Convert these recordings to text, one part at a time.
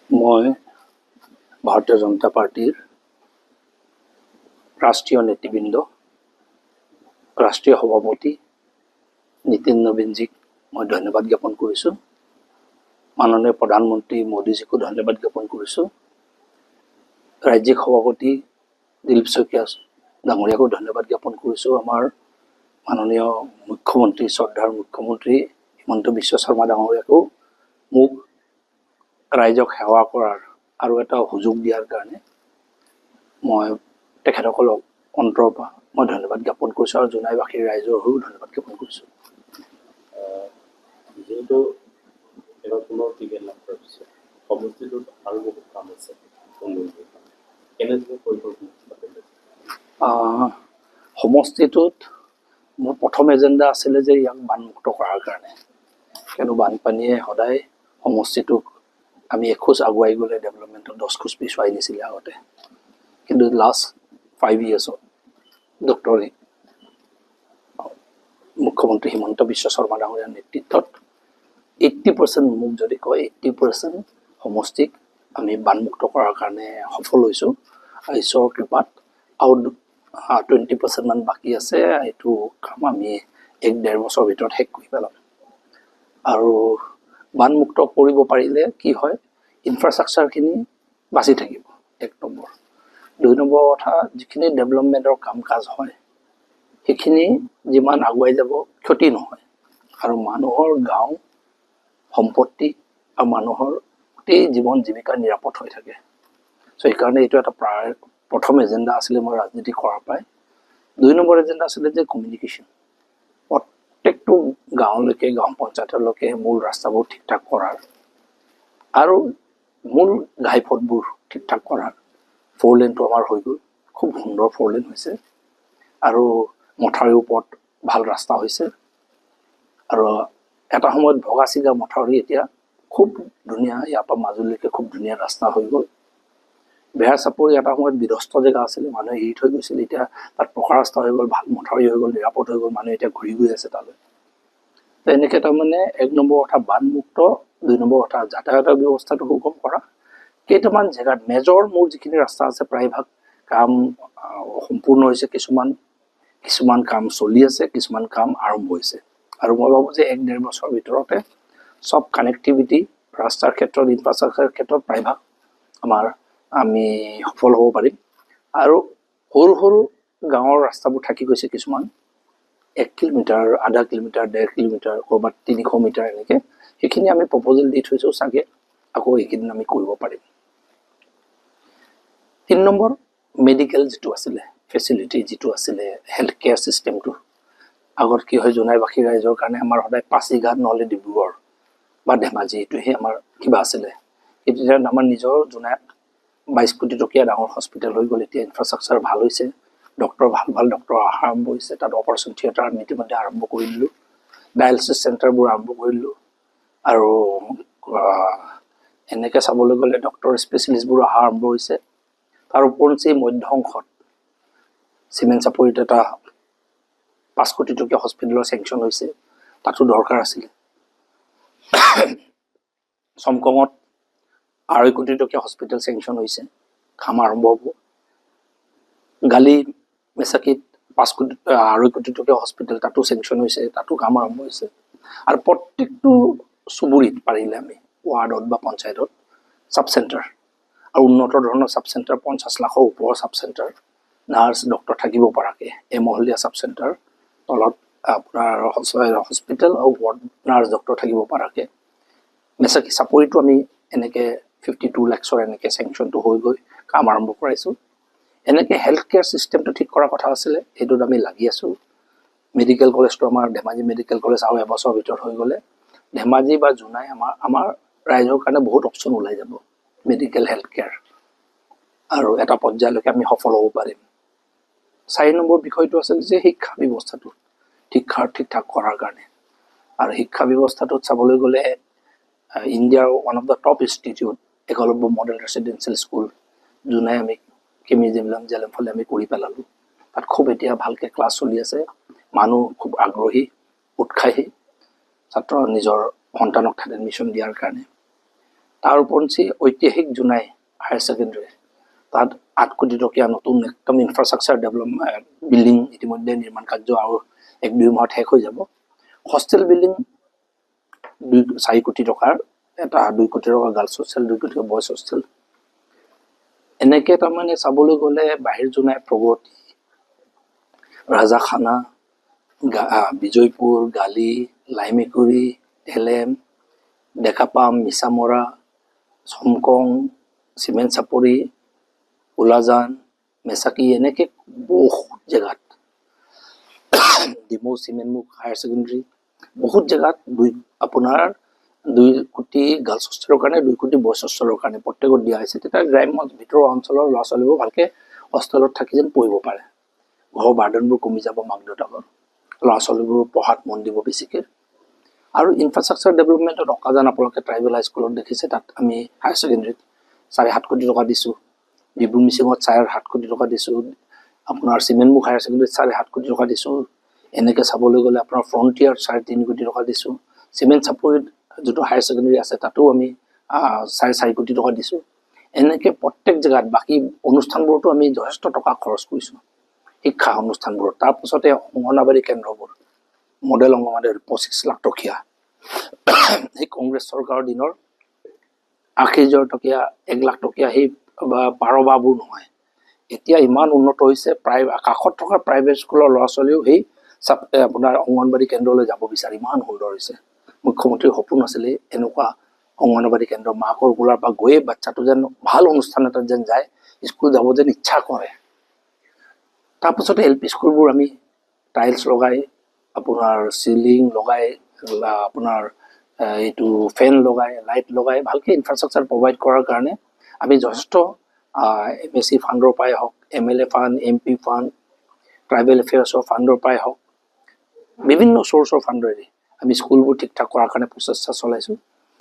মই ভাৰতীয় জনতা পাৰ্টিৰ ৰাষ্ট্ৰীয় নেতৃবৃন্দ, ৰাষ্ট্ৰীয় সভাপতি নীতিন নবীনজীক মই ধন্যবাদ জ্ঞাপন কৰিছোঁ। মাননীয় প্ৰধানমন্ত্ৰী মোদীজীকো ধন্যবাদ জ্ঞাপন কৰিছোঁ। ৰাজ্যিক সভাপতি দিলীপ শইকীয়া ডাঙৰীয়াকো ধন্যবাদ জ্ঞাপন কৰিছোঁ। আমাৰ মাননীয় মুখ্যমন্ত্ৰী, শ্ৰদ্ধাৰ মুখ্যমন্ত্ৰী হিমন্ত বিশ্ব শৰ্মা ডাঙৰীয়াকো মোক ৰাইজক সেৱা কৰাৰ আৰু এটা সুযোগ দিয়াৰ কাৰণে মই তেখেতসকলক অন্তৰৰ পৰা মই ধন্যবাদ জ্ঞাপন কৰিছোঁ আৰু জোনাইবাসীৰ ৰাইজৰ হৈও ধন্যবাদ জ্ঞাপন কৰিছোঁ। যিহেতু এবাৰ পুনৰ টিকেট লাভ কৰাৰ পিছত সমষ্টিটোত আৰু বহুত কাম আছে, কেনেদৰে পৰিকল্পনা? সমষ্টিটোত মোৰ প্ৰথম এজেণ্ডা আছিলে যে ইয়াক বানমুক্ত কৰাৰ কাৰণে, কিয়নো বানপানীয়ে সদায় সমষ্টিটোক আমি এখোজ আগুৱাই গ'লে ডেভেলপমেণ্টত 10 খোজ পিছুৱাই দিছিলে আগতে। কিন্তু লাষ্ট 5 yearsত ডক্টৰ মুখ্যমন্ত্ৰী হিমন্ত বিশ্ব শৰ্মা ডাঙৰীয়াৰ নেতৃত্বত 80% মোক যদি কয় 80% সমষ্টিক আমি বানমুক্ত কৰাৰ কাৰণে সফল হৈছোঁ। ঈশ্বৰৰ কৃপাত আৰু 20% মান বাকী আছে। এইটো কাম আমি 1-1.5 বছৰৰ ভিতৰত শেষ কৰি পেলাম। আৰু বানমুক্ত কৰিব পাৰিলে কি হয়, ইনফ্ৰাষ্ট্ৰাকচাৰখিনি বাচি থাকিব, 1 নম্বৰ। 2 নম্বৰ কথা, যিখিনি ডেভেলপমেণ্টৰ কাম কাজ হয় সেইখিনি যিমান আগুৱাই যাব ক্ষতি নহয়, আৰু মানুহৰ গাঁও সম্পত্তি আৰু মানুহৰ গোটেই জীৱন জীৱিকা নিৰাপদ হৈ থাকে। চ' সেইকাৰণে এইটো এটা প্ৰথম এজেণ্ডা আছিলে মই ৰাজনীতি কৰাৰ পৰাই। 2 নম্বৰ এজেণ্ডা আছিলে যে কমিউনিকেশ্যন, প্ৰত্যেকটো গাঁৱলৈকে, গাঁও পঞ্চায়তলৈকে মূল ৰাস্তাবোৰ ঠিক ঠাক কৰাৰ আৰু মূল ঘাইপথবোৰ ঠিক ঠাক কৰাৰ। 4 লেনটো আমাৰ হৈ গ'ল, খুব সুন্দৰ 4 লেন হৈছে, আৰু মথাউৰিৰ ওপৰত ভাল ৰাস্তা হৈছে। আৰু এটা সময়ত ভগা চিগা মথাউৰি এতিয়া খুব ধুনীয়া, ইয়াৰ পৰা মাজুলীলৈকে খুব ধুনীয়া ৰাস্তা হৈ গ'ল। বেহাৰ চাপৰি এটা সময়ত বিধ্বস্ত জেগা আছিলে, মানুহে এৰি থৈ গৈছিলে, এতিয়া তাত পকা ৰাস্তা হৈ গ'ল, ভাল মথাউৰি হৈ গ'ল, নিৰাপদ হৈ গ'ল, মানুহে এতিয়া ঘূৰি গৈ আছে তালৈ। তো এনেকৈ তাৰমানে 1 নম্বৰ কথা বানমুক্ত, 2 নম্বৰ কথা যাতায়াতৰ ব্যৱস্থাটো সুগম কৰা। কেইটামান জেগাত মেজৰ মোৰ যিখিনি ৰাস্তা আছে প্ৰায়ভাগ কাম সম্পূৰ্ণ হৈছে, কিছুমান কাম চলি আছে, কিছুমান কাম আৰম্ভ হৈছে। আৰু মই ভাবোঁ যে 1-1.5 বছৰৰ ভিতৰতে চব কানেক্টিভিটি ৰাস্তাৰ ক্ষেত্ৰত, ইনফ্ৰাষ্ট্ৰাকচাৰৰ ক্ষেত্ৰত প্ৰায়ভাগ আমি সফল হ'ব পাৰিম। আৰু সৰু সৰু গাঁৱৰ ৰাস্তাবোৰ থাকি গৈছে, কিছুমান 1 কিলোমিটাৰ, আধা কিলোমিটাৰ, 1.5 কিলোমিটাৰ, ক'ৰবাত 300 মিটাৰ এনেকৈ, সেইখিনি আমি প্ৰপ'জেল দি থৈছোঁ, চাগে আকৌ এইকেইদিন আমি কৰিব পাৰিম। 3 নম্বৰ মেডিকেল যিটো আছিলে, ফেচিলিটি যিটো আছিলে, হেল্থ কেয়াৰ ছিষ্টেমটো। আগত কি হয়, জোনাইবাসী ৰাইজৰ কাৰণে আমাৰ সদায় পাছিঘাট নহ'লে ডিব্ৰুগড় বা ধেমাজি, এইটোহে আমাৰ কিবা আছিলে। এতিয়া আমাৰ নিজৰ জোনাইত 22 কোটি টকীয়া ডাঙৰ হস্পিটেল হৈ গ'ল। এতিয়া ইনফ্ৰাষ্ট্ৰাকচাৰ ভাল হৈছে, ভাল ডক্টৰ অহা আৰম্ভ হৈছে, তাত অপাৰেশ্যন থিয়েটাৰ আমি ইতিমধ্যে আৰম্ভ কৰি দিলোঁ, ডায়েলিচিছ চেণ্টাৰবোৰ আৰম্ভ কৰি দিলোঁ। আৰু এনেকৈ চাবলৈ গ'লে ডক্টৰ স্পেচিয়েলিষ্টবোৰ অহা আৰম্ভ হৈছে। তাৰ ওপৰঞ্চি মধ্য অংশত চিমেণ্ট চাপৰিত এটা 5 কোটি টকীয়া হস্পিটেলৰ চেংচন হৈছে, তাতো দৰকাৰ আছিলে। চমকঙত 2.5 কোটি টকীয়া হস্পিটেল চেংচন হৈছে, কাম আৰম্ভ হ'ব। গালি মেচাকিত 2.5 কোটি টকীয়া হস্পিটেল, তাতো চেংচন হৈছে, তাতো কাম আৰম্ভ হৈছে। আৰু প্ৰত্যেকটো চুবুৰীত পাৰিলে আমি ৱাৰ্ডত বা পঞ্চায়তত চাব চেণ্টাৰ, আৰু উন্নত ধৰণৰ চাব চেণ্টাৰ, 50 লাখৰ ওপৰৰ চাব চেণ্টাৰ, নাৰ্ছ ডক্টৰ থাকিব পৰাকৈ, এমহলীয়া চাব চেণ্টাৰ, তলত আপোনাৰ হস্পিটেল আৰু ৱাৰ্ড নাৰ্ছ ডক্টৰ থাকিব পৰাকৈ। মেচাকি চাপৰিটো আমি এনেকৈ 52 লাখৰ এনেকৈ চেংচনটো হৈ গৈ কাম আৰম্ভ কৰাইছোঁ। এনেকৈ হেল্থ কেয়াৰ ছিষ্টেমটো ঠিক কৰাৰ কথা আছিলে, সেইটোত আমি লাগি আছোঁ। মেডিকেল কলেজটো আমাৰ ধেমাজি মেডিকেল কলেজ আৰু এবছৰৰ ভিতৰত হৈ গ'লে ধেমাজি বা জোনাই আমাৰ ৰাইজৰ কাৰণে বহুত অপশ্যন ওলাই যাব মেডিকেল হেল্থ কেয়াৰ, আৰু এটা পৰ্যায়লৈকে আমি সফল হ'ব পাৰিম। 4 নম্বৰ বিষয়টো আছিল যে শিক্ষা ব্যৱস্থাটো ঠিক ঠাক কৰাৰ কাৰণে। আৰু শিক্ষা ব্যৱস্থাটোত চাবলৈ গ'লে ইণ্ডিয়াৰ one of the top institute Eklavya model residential school জোনাই আমি জেলেম ফালে আমি কৰি পেলালোঁ। তাত খুব এতিয়া ভালকৈ ক্লাছ চলি আছে, মানুহ খুব আগ্ৰহী, উৎসাহী ছাত্ৰ নিজৰ সন্তানক তাত এডমিশ্যন দিয়াৰ কাৰণে। তাৰ ওপৰঞ্চি ঐতিহাসিক জোনাই হায়াৰ ছেকেণ্ডেৰী তাত 8 কোটি টকীয়া নতুন একদম ইনফ্ৰাষ্ট্ৰাকচাৰ ডেভেলপমেণ্ট বিল্ডিং ইতিমধ্যে নিৰ্মাণ কাৰ্য আৰু 1-2 মাহত শেষ হৈ যাব। হোষ্টেল বিল্ডিং 4 কোটি টকাৰ এটা 2 কোটি টকা গাৰ্লছ হোষ্টেল 2 কোটি টকা বয়জ হোষ্টেল এনেকে তাৰমানে চাবলৈ গ'লে বাহিৰ জোনাই প্ৰগতি ৰাজাখানা বিজয়পুৰ গালি লাইমেকুৰি ঢেলেম ডেকাপাম মিছামৰা চমকং চিমেণ্ট চাপৰি উলাজান মেচাকি এনেকে বহুত জেগাত ডিমৌ চিমেণ্টমুখ হায়াৰ ছেকেণ্ডেৰী বহুত জেগাত আপোনাৰ 2 কোটি গাৰ্লছ হোষ্টেলৰ কাৰণে 2 কোটি বয়জ হোষ্টেলৰ কাৰণে প্ৰত্যেকত দিয়া হৈছে। তেতিয়া গ্ৰাম্য ভিতৰৰ অঞ্চলৰ ল'ৰা ছোৱালীবোৰ ভালকে হোষ্টেলত থাকি যেন পঢ়িব পাৰে। ঘৰৰ বাৰ্ডেনবোৰ কমি যাব মাক দেউতাকৰ ল'ৰা ছোৱালীবোৰ পঢ়াত মন দিব বেছিকৈ। আৰু ইনফ্ৰাষ্ট্ৰাকচাৰ ডেভেলপমেণ্টত অকাজান আপোনালোকে ট্ৰাইবেল হাইস্কুলত দেখিছে তাত আমি হায়াৰ ছেকেণ্ডেৰীত 7.5 কোটি টকা দিছোঁ। ডিব্ৰু মিচিঙত 7.5 কোটি টকা দিছোঁ। আপোনাৰ চিমেণ্টমুখ হায়াৰ ছেকেণ্ডেৰীত 7.5 কোটি টকা দিছোঁ। এনেকৈ চাবলৈ গ'লে আপোনাৰ ফ্ৰণ্টিয়াৰত 3.5 কোটি টকা দিছোঁ। চিমেণ্ট চাপৰিত যিটো হায়াৰ ছেকেণ্ডেৰী আছে তাতো আমি 4.5 কোটি টকা দিছোঁ। এনেকৈ প্ৰত্যেক জেগাত বাকী অনুষ্ঠানবোৰতো আমি যথেষ্ট টকা খৰচ কৰিছোঁ শিক্ষা অনুষ্ঠানবোৰত। তাৰপিছতে অংগনবাড়ী কেন্দ্ৰবোৰ মডেল অংগনবাড়ী 25 লাখ টকীয়া সেই কংগ্ৰেছ চৰকাৰৰ দিনৰ 80,000 টকীয়া 1 লাখ টকীয়া সেই পাৰবাবোৰ নহয়। এতিয়া ইমান উন্নত হৈছে প্ৰায় কাষত থকা প্ৰাইভেট স্কুলৰ ল'ৰা ছোৱালীও সেই আপোনাৰ অংগনবাড়ী কেন্দ্ৰলৈ যাব বিচাৰে। ইমান সুন্দৰ হৈছে। মুখ্যমন্ত্ৰীৰ সপোন আছিলে এনেকুৱা অংগনবাড়ী কেন্দ্ৰ মাকৰ গোলাৰ পৰা গৈয়ে বাচ্চাটো যেন ভাল অনুষ্ঠান এটাত যেন যায় স্কুল যাব যেন ইচ্ছা কৰে। তাৰপিছতে LP স্কুলবোৰ আমি টাইলছ লগাই আপোনাৰ চিলিং লগাই আপোনাৰ এইটো ফেন লগাই লাইট লগাই ভালকৈ ইনফ্ৰাষ্ট্ৰাকচাৰ প্ৰভাইড কৰাৰ কাৰণে আমি যথেষ্ট MSC ফাণ্ডৰ পৰাই হওক MLA fund MP fund tribal এফেয়াৰ্ছৰ ফাণ্ডৰ পৰাই হওক বিভিন্ন চ'ৰ্চৰ ফাণ্ডেৰে আমি স্কুলবোৰ ঠিক ঠাক কৰাৰ কাৰণে প্ৰচেষ্টা চলাইছোঁ।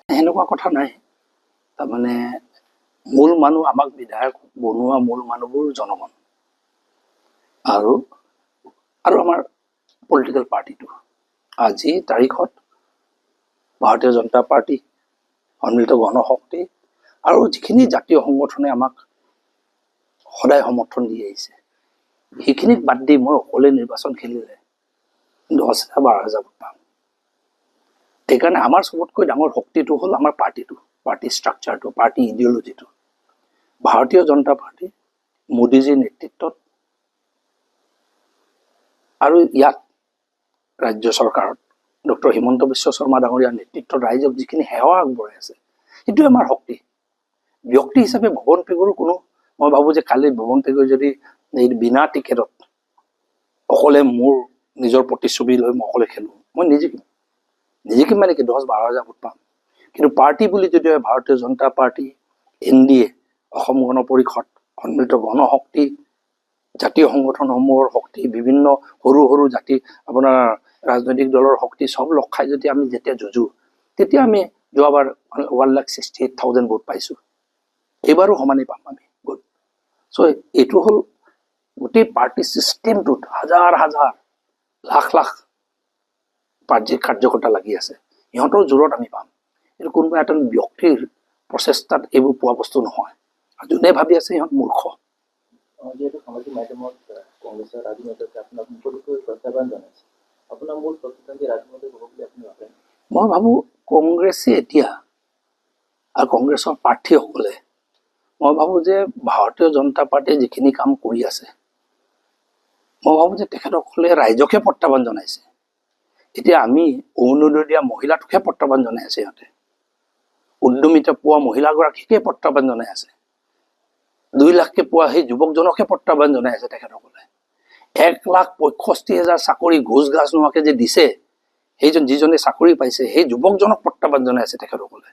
সেনেকুৱা কথা নাই। তাৰমানে মূল মানুহ আমাক বিধায়ক বনোৱা মূল মানুহবোৰ জনগণ আৰু আমাৰ পলিটিকেল পাৰ্টিটো। আজি তাৰিখত ভাৰতীয় জনতা পাৰ্টি সন্মিলিত গণশক্তি আৰু যিখিনি জাতীয় সংগঠনে আমাক সদায় সমৰ্থন দি আহিছে সেইখিনিক বাদ দি মই অকলে নিৰ্বাচন খেলিলে 10,000 12,000 পাম। সেইকাৰণে আমাৰ চবতকৈ ডাঙৰ শক্তিটো হ'ল আমাৰ পাৰ্টিটো পাৰ্টি ষ্ট্ৰাকচাৰটো পাৰ্টি ইডিঅ'লজিটো। ভাৰতীয় জনতা পাৰ্টি মোদীজীৰ নেতৃত্বত আৰু ইয়াত ৰাজ্য চৰকাৰত ডক্টৰ হিমন্ত বিশ্ব শৰ্মা ডাঙৰীয়াৰ নেতৃত্বত ৰাইজক যিখিনি সেৱা আগবঢ়াই আছে সেইটোৱে আমাৰ শক্তি। ব্যক্তি হিচাপে ভৱন পেগুৰো কোনো মই ভাবোঁ যে কালি ভৱন পেগুৰ যদি এই বিনা টিকেটত অকলে মোৰ নিজৰ প্ৰতিচ্ছবি লৈ মই অকলে খেলোঁ মই নিজে মানে কি 10-12,000 ভোট পাম। কিন্তু পাৰ্টি বুলি যদি ভাৰতীয় জনতা পাৰ্টি NDA অসম গণ পৰিষদ সন্মিলিত গণশক্তি জাতীয় সংগঠনসমূহৰ শক্তি বিভিন্ন সৰু সৰু জাতি আপোনাৰ ৰাজনৈতিক দলৰ শক্তি সব লগ খাই যদি আমি যেতিয়া যুঁজো তেতিয়া আমি যোৱাবাৰ 1,68,000 ভোট পাইছোঁ। এইবাৰো সমানেই পাম আমি ভোট। চ' এইটো হ'ল গোটেই পাৰ্টি ছিষ্টেমটোত হাজাৰ হাজাৰ লাখ লাখ কাৰ্যকৰ্তা লাগি আছে। সিহঁতৰ জোৰত আমি পাম। এইটো কোনোবা এজন ব্যক্তিৰ প্ৰচেষ্টাত এইবোৰ পোৱা বস্তু নহয়। যোনে ভাবি আছে সিহঁত মূৰ্খ। যিহেতু সামাজিক মাধ্যমত কংগ্ৰেছৰ ৰাজু মহোদয়ক আপোনাক মুকলিকৈ প্ৰত্যাহ্বান জনাইছে আপোনাৰ মূল প্ৰতিদ্বন্দ্বী ৰাজু মহোদয় হ'ব বুলি আপুনি ভাবে? মই ভাবোঁ কংগ্ৰেছে এতিয়া আৰু কংগ্ৰেছৰ প্ৰাৰ্থীসকলে মই ভাবোঁ যে ভাৰতীয় জনতা পাৰ্টীয়ে যিখিনি কাম কৰি আছে মই ভাবোঁ যে তেখেতসকলে ৰাইজকে প্ৰত্যাহ্বান জনাইছে। এতিয়া আমি অৰুণোদয় দিয়া মহিলাটোকহে প্ৰত্যাহ্বান জনাই আছে। সিহঁতে উদ্যমিতা পোৱা মহিলাগৰাকীকে প্ৰত্যাহ্বান জনাই আছে। 2 লাখকে পোৱা সেই যুৱকজনকহে প্ৰত্যাহ্বান জনাই আছে তেখেতসকলে। 1,65,000 চাকৰি ঘোচ ঘাচ নোহোৱাকৈ যে দিছে সেইজন যিজনে চাকৰি পাইছে সেই যুৱকজনক প্ৰত্যাহ্বান জনাই আছে তেখেতসকলে।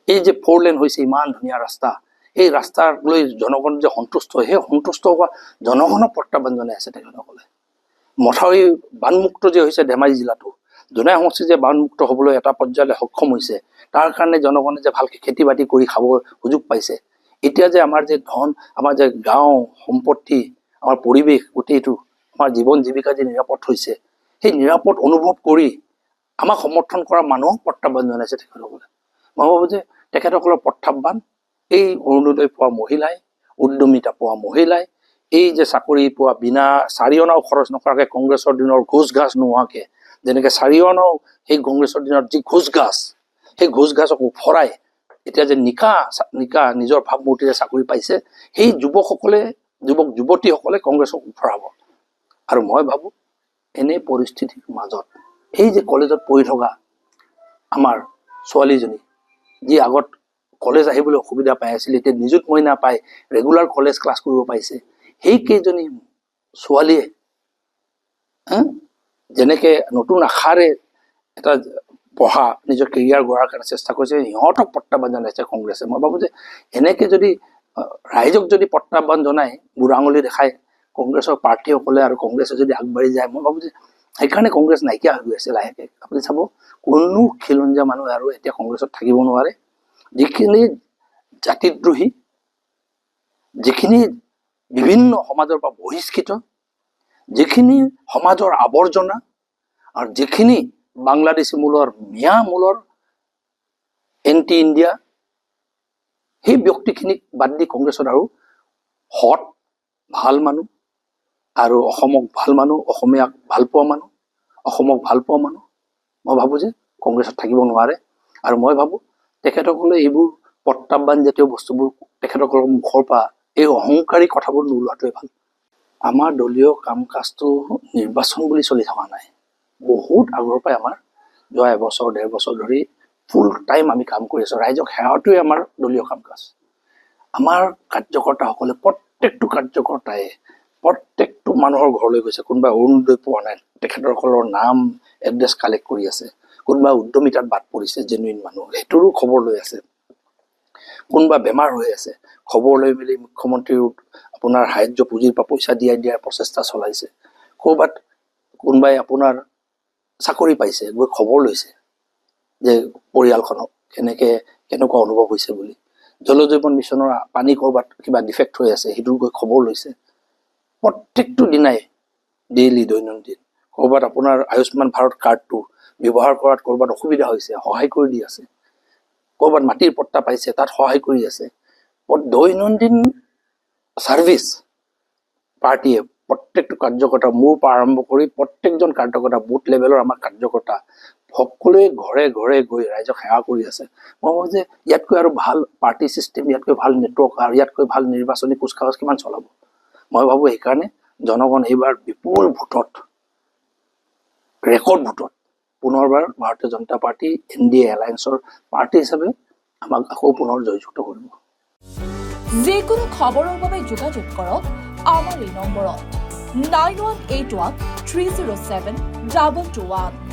এই যে 4 লেন হৈছে ইমান ধুনীয়া ৰাস্তা এই ৰাস্তাক লৈ জনগণ যে সন্তুষ্ট সেই সন্তুষ্ট হোৱা জনগণক প্ৰত্যাহ্বান জনাই আছে তেখেতসকলে। মথাউৰি বানমুক্ত যে হৈছে ধেমাজি জিলাটো জোনাই সমষ্টি যে বানমুক্ত হ'বলৈ এটা পৰ্যায়লৈ সক্ষম হৈছে তাৰ কাৰণে জনগণে যে ভালকৈ খেতি বাতি কৰি খাবৰ সুযোগ পাইছে। এতিয়া যে আমাৰ যে ধন আমাৰ যে গাঁও সম্পত্তি আমাৰ পৰিৱেশ গোটেইটো আমাৰ জীৱন জীৱিকা যে নিৰাপদ হৈছে সেই নিৰাপদ অনুভৱ কৰি আমাক সমৰ্থন কৰা মানুহক প্ৰত্যাহ্বান জনাইছে তেখেতসকলে। মই ভাবোঁ যে তেখেতসকলৰ প্ৰত্যাহ্বান এই অৰুণোদয় পোৱা মহিলাই, উদ্যমিতা পোৱা মহিলাই, এই যে চাকৰি পোৱা বিনা 4 অনাও খৰচ নকৰাকৈ কংগ্ৰেছৰ দিনৰ ঘোচ ঘাচ নোহোৱাকৈ, যেনেকৈ 4 অনাও সেই কংগ্ৰেছৰ দিনত যি ঘোচ ঘাচ, সেই ঘোচ ঘাচক উফৰাই এতিয়া যে নিকা নিজৰ ভাৱমূৰ্তিৰে চাকৰি পাইছে, সেই যুৱক যুৱতীসকলে কংগ্ৰেছক উফৰাব। আৰু মই ভাবোঁ এনে পৰিস্থিতিৰ মাজত এই যে কলেজত পঢ়ি থকা আমাৰ ছোৱালীজনী, যি আগত কলেজ আহিবলৈ অসুবিধা পাই আছিল, এতিয়া নিযুত মইনা পাই ৰেগুলাৰ কলেজ ক্লাছ কৰিব পাৰিছে, সেই কেইজনী ছোৱালীয়ে যেনেকৈ নতুন আশাৰে এটা পঢ়া নিজৰ কেৰিয়াৰ গঢ়াৰ কাৰণে চেষ্টা কৰিছে, সিহঁতক প্ৰত্যাহ্বান জনাইছে কংগ্ৰেছে। মই ভাবোঁ যে এনেকৈ যদি ৰাইজক যদি প্ৰত্যাহ্বান জনাই বুঢ়া আঙুলি দেখায় কংগ্ৰেছৰ প্ৰাৰ্থীসকলে আৰু কংগ্ৰেছে যদি আগবাঢ়ি যায়, মই ভাবোঁ যে সেইকাৰণে কংগ্ৰেছ নাইকিয়া হৈ গৈ আছে লাহেকৈ। আপুনি চাব কোনো খিলঞ্জীয়া মানুহ আৰু এতিয়া কংগ্ৰেছত থাকিব নোৱাৰে। যিখিনি জাতিদ্ৰোহী, যিখিনি বিভিন্ন সমাজৰ পৰা বহিষ্কৃত, যিখিনি সমাজৰ আৱৰ্জনা, আৰু যিখিনি বাংলাদেশী মূলৰ মিয়া মূলৰ এণ্টি ইণ্ডিয়া, সেই ব্যক্তিখিনিক বাদ দি কংগ্ৰেছত আৰু সৎ ভাল মানুহ আৰু অসমক ভাল মানুহ, অসমীয়াক ভাল পোৱা মানুহ, অসমক ভাল পোৱা মানুহ, মই ভাবোঁ যে কংগ্ৰেছত থাকিব নোৱাৰে। আৰু মই ভাবোঁ তেখেতসকলে এইবোৰ প্ৰত্যাহ্বান জাতীয় বস্তুবোৰ তেখেতসকলৰ মুখৰ পৰা এই অহংকাৰী কথাবোৰ নোলোৱাটোৱে ভাল। আমাৰ দলীয় কাম কাজটো নিৰ্বাচন বুলি চলি থকা নাই, বহুত আগৰ পৰাই আমাৰ যোৱা 1-1.5 বছৰ ধৰি ফুল টাইম আমি কাম কৰি আছোঁ। ৰাইজক সেৱাটোৱে আমাৰ দলীয় কাম কাজ। আমাৰ কাৰ্যকৰ্তাসকলে প্ৰত্যেকটো কাৰ্যকৰ্তাই প্ৰত্যেকটো মানুহৰ ঘৰলৈ গৈছে। কোনোবাই অৰুণোদয় পোৱা নাই, তেখেতসকলৰ নাম এড্ৰেছ কালেক্ট কৰি আছে। কোনোবা উদ্যমিতাত বাদ পৰিছে, জেনুইন মানুহ, সেইটোৰো খবৰ লৈ আছে। কোনোবা বেমাৰ হৈ আছে, খবৰ লৈ মেলি মুখ্যমন্ত্ৰীৰ আপোনাৰ সাহায্য পুঁজিৰ পৰা পইচা দিয়াৰ প্ৰচেষ্টা চলাইছে। ক'ৰবাত কোনোবাই আপোনাৰ চাকৰি পাইছে, গৈ খবৰ লৈছে যে পৰিয়ালখনক কেনেকুৱা অনুভৱ হৈছে বুলি। জল জীৱন মিছনৰ পানী ক'ৰবাত কিবা ডিফেক্ট হৈ আছে, সেইটো গৈ খবৰ লৈছে। প্ৰত্যেকটো দিনাই ডেইলি দৈনন্দিন ক'ৰবাত আপোনাৰ আয়ুষ্মান ভাৰত কাৰ্ডটো ব্যৱহাৰ কৰাত ক'ৰবাত অসুবিধা হৈছে, সহায় কৰি দি আছে। ক'ৰবাত মাটিৰ পট্টা পাইছে, তাত সহায় কৰি আছে। দৈনন্দিন ছাৰ্ভিচ পাৰ্টীয়ে প্ৰত্যেকটো কাৰ্যকৰ্তা, মোৰ পৰা আৰম্ভ কৰি প্ৰত্যেকজন কাৰ্যকৰ্তা, বুথ লেভেলৰ আমাৰ কাৰ্যকৰ্তা সকলোৱে ঘৰে ঘৰে গৈ ৰাইজক সেৱা কৰি আছে। মই ভাবোঁ যে ইয়াতকৈ আৰু ভাল পাৰ্টি ছিষ্টেম, ইয়াতকৈ ভাল নেটৱৰ্ক আৰু ইয়াতকৈ ভাল নিৰ্বাচনী কুচকাৱাজ কিমান চলাব। মই ভাবোঁ সেইকাৰণে জনগণ এইবাৰ বিপুল ভোটত, ৰেকৰ্ড ভোটত পুনৰবাৰ ভাৰতীয় জনতা পাৰ্টি NDA এলায়েন্সৰ পাৰ্টি হিচাপে আমাক আকৌ পুনৰ জয়যুক্ত কৰিব। যিকোনো খবৰৰ বাবে যোগাযোগ কৰক আমাৰ এই নম্বৰত 9181 307 221।